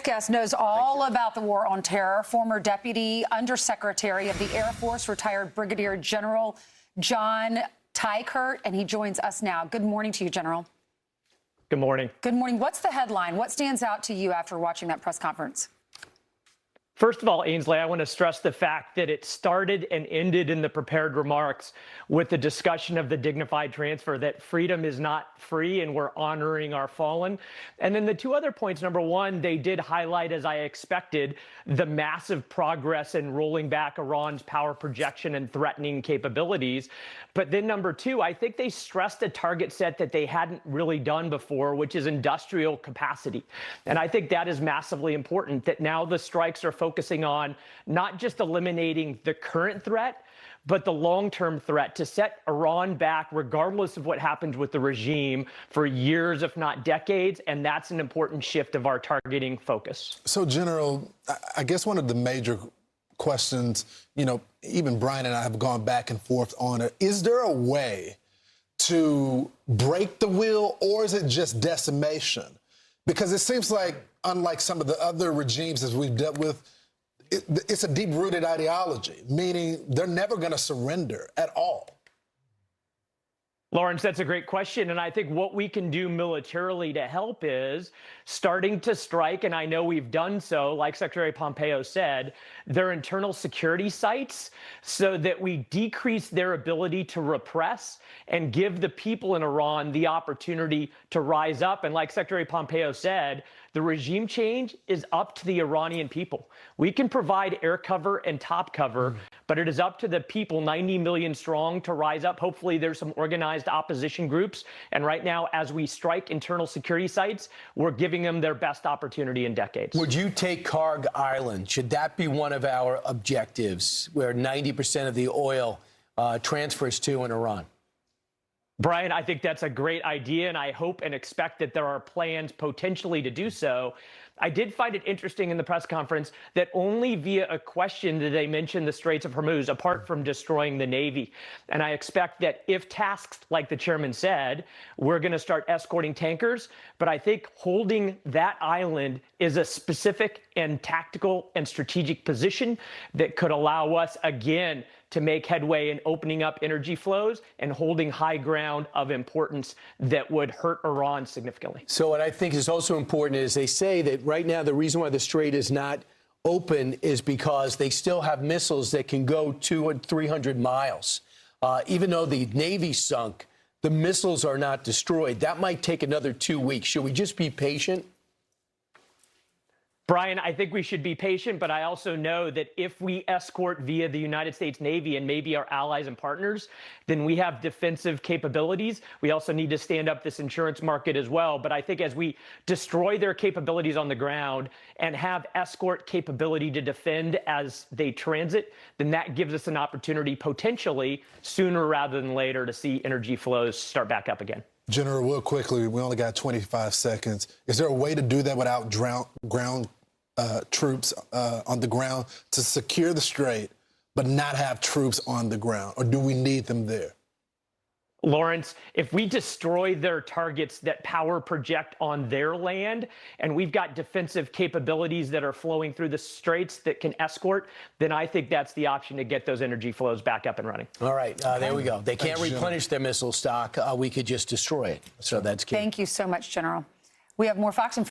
Guest knows all about the war on terror. Former Deputy Undersecretary of the Air Force, retired Brigadier General John Tykert, and he joins us now. Good morning to you, General. Good morning. Good morning. What's the headline? What stands out to you after watching that press conference? First of all, Ainsley, I want to stress the fact that it started and ended in the prepared remarks with the discussion of the dignified transfer, that freedom is not free and we're honoring our fallen. And then the two other points, number one, they did highlight, as I expected, the massive progress in rolling back Iran's power projection and threatening capabilities. But then number two, I think they stressed a target set that they hadn't really done before, which is industrial capacity. And I think that is massively important, that now the strikes are focusing on not just eliminating the current threat, but the long-term threat to set Iran back, regardless of what happens with the regime, for years, if not decades. And that's an important shift of our targeting focus. So, General, I guess one of the major questions, even Brian and I have gone back and forth on it. Is there a way to break the will, or is it just decimation? Because it seems like, unlike some of the other regimes as we've dealt with, it's a deep-rooted ideology, meaning they're never going to surrender at all. Lawrence, that's a great question. And I think what we can do militarily to help is starting to strike, and I know we've done so, like Secretary Pompeo said, their internal security sites, so that we decrease their ability to repress and give the people in Iran the opportunity to rise up. And like Secretary Pompeo said, the regime change is up to the Iranian people. We can provide air cover and top cover, but it is up to the people, 90 million strong, to rise up. Hopefully there's some organized opposition groups. And right now, as we strike internal security sites, we're giving them their best opportunity in decades. Would you take Karg Island? Should that be one of our objectives, where 90% of the oil transfers to in Iran? Brian, I think that's a great idea, and I hope and expect that there are plans potentially to do so. I did find it interesting in the press conference that only via a question did they mention the Straits of Hormuz, apart from destroying the Navy. And I expect that if tasked, like the chairman said, we're going to start escorting tankers. But I think holding that island is a specific and tactical and strategic position that could allow us, again, to make headway in opening up energy flows and holding high ground of importance that would hurt Iran significantly. So what I think is also important is they say that right now the reason why the strait is not open is because they still have missiles that can go 200 and 300 miles. Even though the Navy sunk, the missiles are not destroyed. That might take another 2 weeks. Should we just be patient? Brian, I think we should be patient, but I also know that if we escort via the United States Navy and maybe our allies and partners, then we have defensive capabilities. We also need to stand up this insurance market as well. But I think as we destroy their capabilities on the ground and have escort capability to defend as they transit, then that gives us an opportunity potentially sooner rather than later to see energy flows start back up again. General, real quickly, we only got 25 seconds. Is there a way to do that without ground troops on the ground to secure the strait, but not have troops on the ground? Or do we need them there? Lawrence, if we destroy their targets that power project on their land, and we've got defensive capabilities that are flowing through the straits that can escort, then I think that's the option to get those energy flows back up and running. All right, there we go. They can't replenish their missile stock. We could just destroy it. So that's key. Thank you so much, General. We have more Fox and